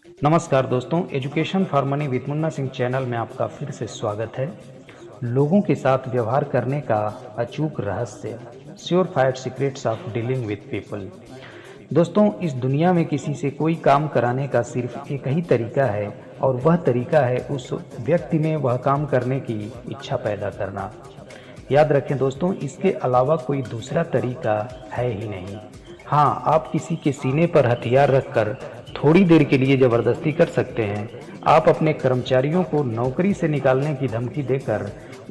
नमस्कार दोस्तों, education for money with Munna Singh channel में आपका फिर से स्वागत है। लोगों के साथ व्यवहार करने का अचूक रहस्य, sure 5 secrets of dealing with people. दोस्तों, इस दुनिया में किसी से कोई काम कराने का सिर्फ एक ही तरीका है और वह तरीका है उस व्यक्ति में वह काम करने की इच्छा पैदा करना। याद रखें दोस्तों, इसके अलावा कोई दूसरा तरीका है ही नहीं। हाँ, आप किसी के सीने पर हथियार रखकर थोड़ी देर के लिए ज़बरदस्ती कर सकते हैं। आप अपने कर्मचारियों को नौकरी से निकालने की धमकी देकर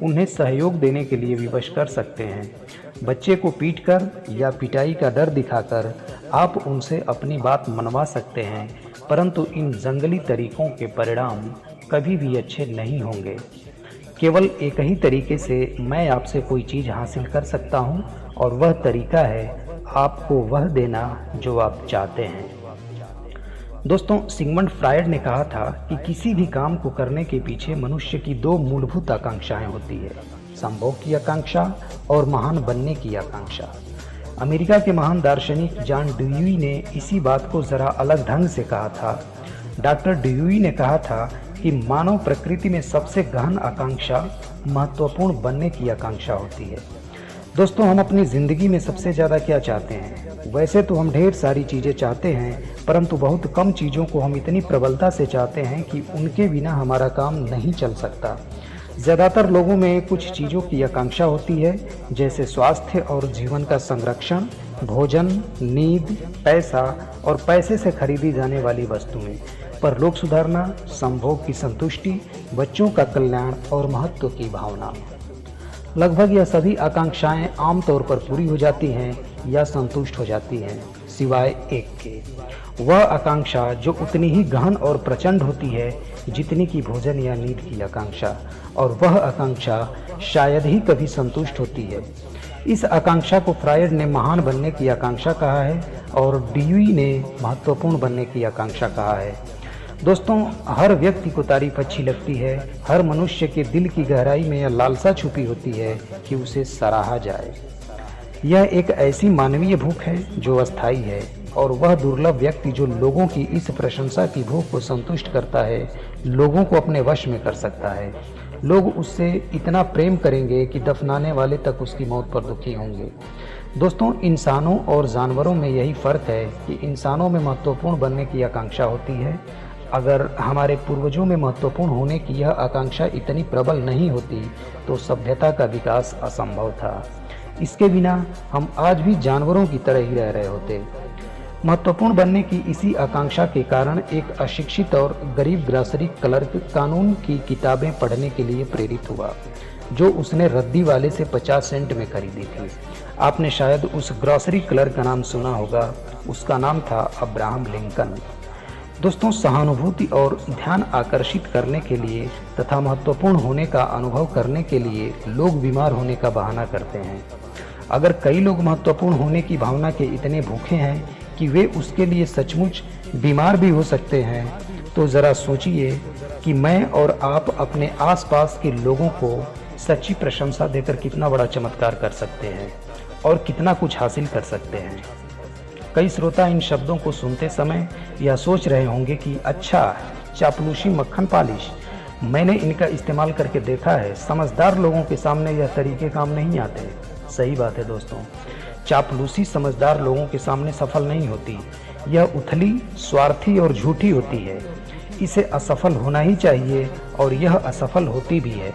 उन्हें सहयोग देने के लिए विवश कर सकते हैं। बच्चे को पीटकर या पिटाई का डर दिखाकर आप उनसे अपनी बात मनवा सकते हैं, परंतु इन जंगली तरीकों के परिणाम कभी भी अच्छे नहीं होंगे। केवल एक ही तरीके से मैं आपसे कोई चीज़ हासिल कर सकता हूँ और वह तरीका है आपको वह देना जो आप चाहते हैं। दोस्तों, सिगमंड फ्रायड ने कहा था कि किसी भी काम को करने के पीछे मनुष्य की दो मूलभूत आकांक्षाएं होती है, संभोग की आकांक्षा और महान बनने की आकांक्षा। अमेरिका के महान दार्शनिक जॉन ड्यूई ने इसी बात को जरा अलग ढंग से कहा था। डॉक्टर ड्यूई ने कहा था कि मानव प्रकृति में सबसे गहन आकांक्षा महत्वपूर्ण बनने की आकांक्षा होती है। दोस्तों, हम अपनी ज़िंदगी में सबसे ज़्यादा क्या चाहते हैं? वैसे तो हम ढेर सारी चीज़ें चाहते हैं, परंतु बहुत कम चीज़ों को हम इतनी प्रबलता से चाहते हैं कि उनके बिना हमारा काम नहीं चल सकता। ज़्यादातर लोगों में कुछ चीज़ों की आकांक्षा होती है, जैसे स्वास्थ्य और जीवन का संरक्षण, भोजन, नींद, पैसा और पैसे से खरीदी जाने वाली वस्तुएं, परलोक सुधारना, संभोग की संतुष्टि, बच्चों का कल्याण और महत्व की भावना। लगभग यह सभी आकांक्षाएं आमतौर पर पूरी हो जाती हैं या संतुष्ट हो जाती हैं, सिवाय एक के। वह आकांक्षा जो उतनी ही गहन और प्रचंड होती है जितनी कि भोजन या नींद की आकांक्षा, और वह आकांक्षा शायद ही कभी संतुष्ट होती है। इस आकांक्षा को फ्रायड ने महान बनने की आकांक्षा कहा है और ड्यूई ने महत्वपूर्ण बनने की आकांक्षा कहा है। दोस्तों, हर व्यक्ति को तारीफ अच्छी लगती है। हर मनुष्य के दिल की गहराई में यह लालसा छुपी होती है कि उसे सराहा जाए। यह एक ऐसी मानवीय भूख है जो अस्थायी है, और वह दुर्लभ व्यक्ति जो लोगों की इस प्रशंसा की भूख को संतुष्ट करता है, लोगों को अपने वश में कर सकता है। लोग उससे इतना प्रेम करेंगे कि दफनाने वाले तक उसकी मौत पर दुखी होंगे। दोस्तों, इंसानों और जानवरों में यही फ़र्क है कि इंसानों में महत्वपूर्ण बनने की आकांक्षा होती है। अगर हमारे पूर्वजों में महत्वपूर्ण होने की यह आकांक्षा इतनी प्रबल नहीं होती तो सभ्यता का विकास असंभव था। इसके बिना हम आज भी जानवरों की तरह ही रह रहे होते। महत्वपूर्ण बनने की इसी आकांक्षा के कारण एक अशिक्षित और गरीब ग्रासरी क्लर्क कानून की किताबें पढ़ने के लिए प्रेरित हुआ, जो उसने रद्दी वाले से 50 सेंट में खरीदी थी। आपने शायद उस ग्रॉसरी क्लर्क का नाम सुना होगा। उसका नाम था अब्राहम लिंकन। दोस्तों, सहानुभूति और ध्यान आकर्षित करने के लिए तथा महत्वपूर्ण होने का अनुभव करने के लिए लोग बीमार होने का बहाना करते हैं। अगर कई लोग महत्वपूर्ण होने की भावना के इतने भूखे हैं कि वे उसके लिए सचमुच बीमार भी हो सकते हैं, तो ज़रा सोचिए कि मैं और आप अपने आसपास के लोगों को सच्ची प्रशंसा देकर कितना बड़ा चमत्कार कर सकते हैं और कितना कुछ हासिल कर सकते हैं। कई श्रोता इन शब्दों को सुनते समय यह सोच रहे होंगे कि अच्छा, चापलूसी मक्खन पालिश, मैंने इनका इस्तेमाल करके देखा है, समझदार लोगों के सामने यह तरीके काम नहीं आते। सही बात है दोस्तों, चापलूसी समझदार लोगों के सामने सफल नहीं होती। यह उथली, स्वार्थी और झूठी होती है। इसे असफल होना ही चाहिए और यह असफल होती भी है।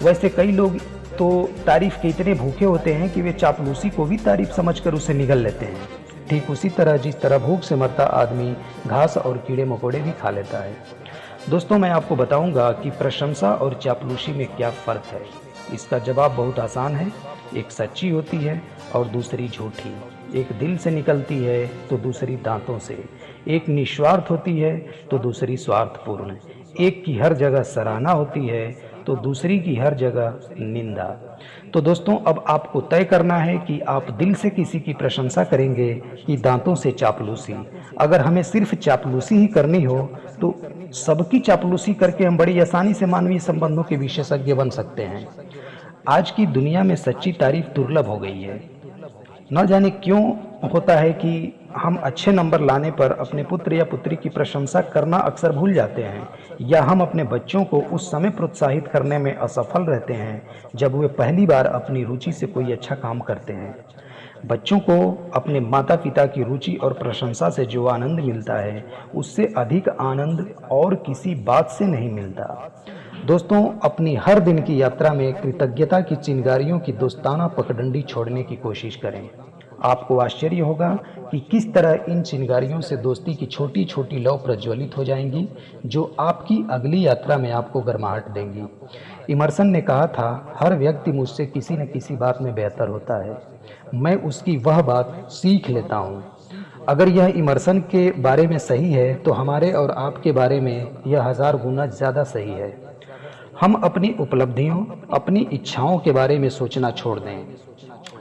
वैसे कई लोग तो तारीफ के इतने भूखे होते हैं कि वे चापलूसी को भी तारीफ समझकर उसे निगल लेते हैं। ठीक उसी तरह जिस तरह भूख से मरता आदमी घास और कीड़े मकोड़े भी खा लेता है। दोस्तों, मैं आपको बताऊंगा कि प्रशंसा और चापलूसी में क्या फ़र्क है। इसका जवाब बहुत आसान है। एक सच्ची होती है और दूसरी झूठी। एक दिल से निकलती है तो दूसरी दांतों से। एक निस्वार्थ होती है तो दूसरी स्वार्थपूर्ण। एक की हर जगह सराहना होती है तो दूसरी की हर जगह निंदा। तो दोस्तों, अब आपको तय करना है कि आप दिल से किसी की प्रशंसा करेंगे कि दांतों से चापलूसी। अगर हमें सिर्फ चापलूसी ही करनी हो तो सबकी चापलूसी करके हम बड़ी आसानी से मानवीय संबंधों के विशेषज्ञ बन सकते हैं। आज की दुनिया में सच्ची तारीफ दुर्लभ हो गई है। न जाने क्यों होता है कि हम अच्छे नंबर लाने पर अपने पुत्र या पुत्री की प्रशंसा करना अक्सर भूल जाते हैं, या हम अपने बच्चों को उस समय प्रोत्साहित करने में असफल रहते हैं जब वे पहली बार अपनी रुचि से कोई अच्छा काम करते हैं। बच्चों को अपने माता-पिता की रुचि और प्रशंसा से जो आनंद मिलता है, उससे अधिक आनंद और किसी बात से नहीं मिलता। दोस्तों, अपनी हर दिन की यात्रा में कृतज्ञता की चिंगारियों की दोस्ताना पगडंडी छोड़ने की कोशिश करें। आपको आश्चर्य होगा कि किस तरह इन चिंगारियों से दोस्ती की छोटी-छोटी लौ प्रज्वलित हो जाएंगी, जो आपकी अगली यात्रा में आपको गर्माहट देंगी। इमर्सन ने कहा था, हर व्यक्ति मुझसे किसी न किसी बात में बेहतर होता है। मैं उसकी वह बात सीख लेता हूँ। अगर यह इमर्सन के बारे में सही है, तो हमारे और आपके बारे में यह 1000 गुना ज़्यादा सही है। हम अपनी उपलब्धियों, अपनी इच्छाओं के बारे में सोचना छोड़ दें।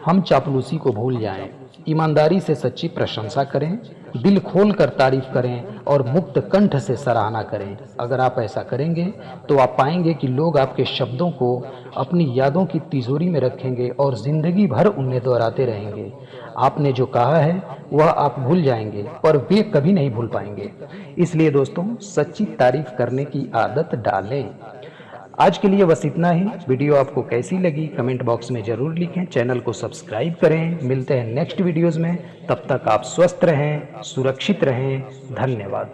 हम चापलूसी को भूल जाएं, ईमानदारी से सच्ची प्रशंसा करें, दिल खोल कर तारीफ करें और मुक्त कंठ से सराहना करें। अगर आप ऐसा करेंगे तो आप पाएंगे कि लोग आपके शब्दों को अपनी यादों की तिजोरी में रखेंगे और जिंदगी भर उन्हें दोहराते रहेंगे। आपने जो कहा है वह आप भूल जाएंगे, पर वे कभी नहीं भूल पाएंगे। इसलिए दोस्तों, सच्ची तारीफ करने की आदत डालें। आज के लिए बस इतना ही। वीडियो आपको कैसी लगी कमेंट बॉक्स में ज़रूर लिखें। चैनल को सब्सक्राइब करें। मिलते हैं नेक्स्ट वीडियोज़ में। तब तक आप स्वस्थ रहें, सुरक्षित रहें। धन्यवाद।